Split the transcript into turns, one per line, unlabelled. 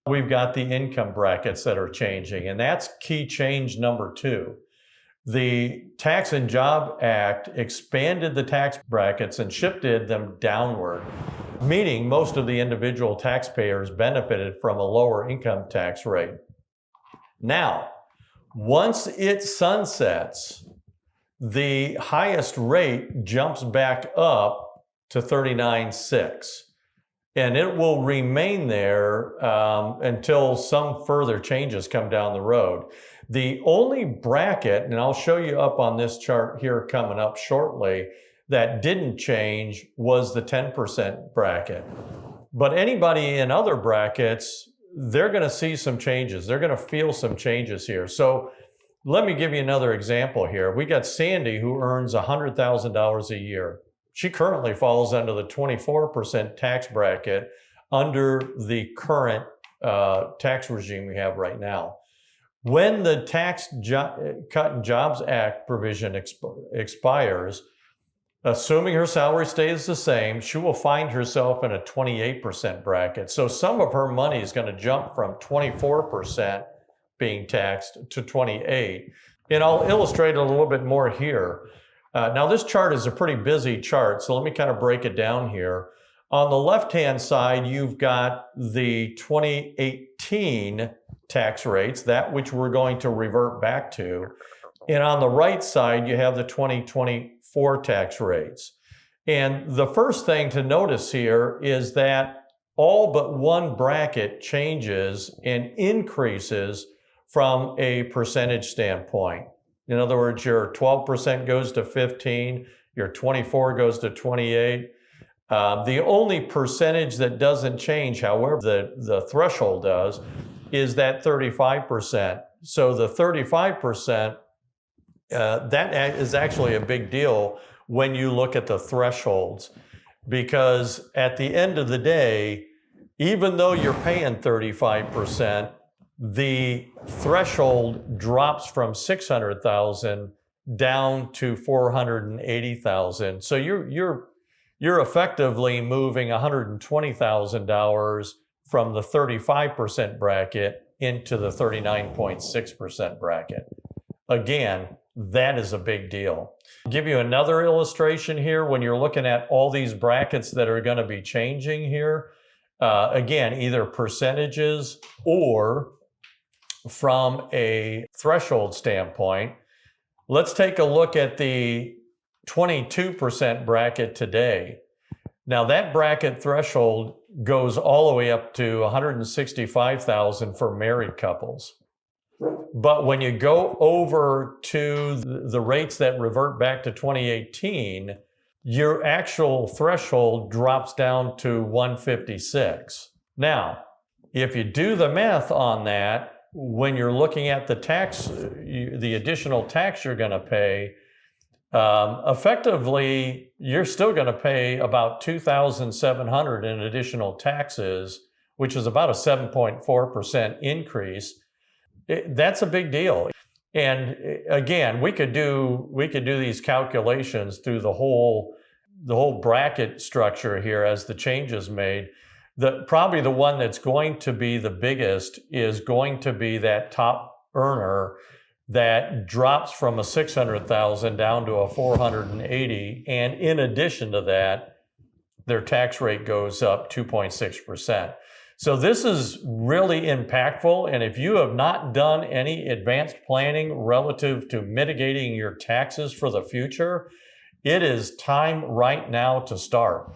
We've got the income brackets that are changing, and that's key change number 2. The Tax and Job Act expanded the tax brackets and shifted them downward, meaning most of the individual taxpayers benefited from a lower income tax rate. Now, once it sunsets, the highest rate jumps back up to 39.6, and it will remain there until some further changes come down the road. The only bracket, and I'll show you up on this chart here coming up shortly, that didn't change was the 10% bracket. But anybody in other brackets, they're going to see some changes. They're going to feel some changes here. So let me give you another example here. We got Sandy, who earns $100,000 a year. She currently falls under the 24% tax bracket under the current tax regime we have right now. When the Tax Cut and Jobs Act provision expires, assuming her salary stays the same, she will find herself in a 28% bracket. So some of her money is going to jump from 24% being taxed to 28%. And I'll illustrate it a little bit more here. Now this chart is a pretty busy chart, so let me kind of break it down here. On the left-hand side, you've got the 2018 tax rates, that which we're going to revert back to. And on the right side, you have the 2024 tax rates. And the first thing to notice here is that all but one bracket changes and increases from a percentage standpoint. In other words, your 12% goes to 15, your 24 goes to 28. The only percentage that doesn't change, however, the threshold does, is that 35%. So the 35%, that is actually a big deal when you look at the thresholds, because at the end of the day, even though you're paying 35%, the threshold drops from $600,000 down to $480,000. So you're effectively moving $120,000 from the 35% bracket into the 39.6% bracket. Again, that is a big deal. I'll give you another illustration here when you're looking at all these brackets that are going to be changing here. Again, either percentages or from a threshold standpoint. Let's take a look at the 22% bracket today. Now that bracket threshold goes all the way up to $165,000 for married couples. But when you go over to the rates that revert back to 2018, your actual threshold drops down to 156. Now, if you do the math on that, when you're looking at the tax, the additional tax you're going to pay, effectively, you're still going to pay about $2,700 in additional taxes, which is about a 7.4% increase. That's a big deal. And again, we could do these calculations through the whole bracket structure here as the changes made. Probably the one that's going to be the biggest is going to be that top earner that drops from a $600,000 down to a $480,000, and in addition to that, their tax rate goes up 2.6%. So this is really impactful, and if you have not done any advanced planning relative to mitigating your taxes for the future, it is time right now to start.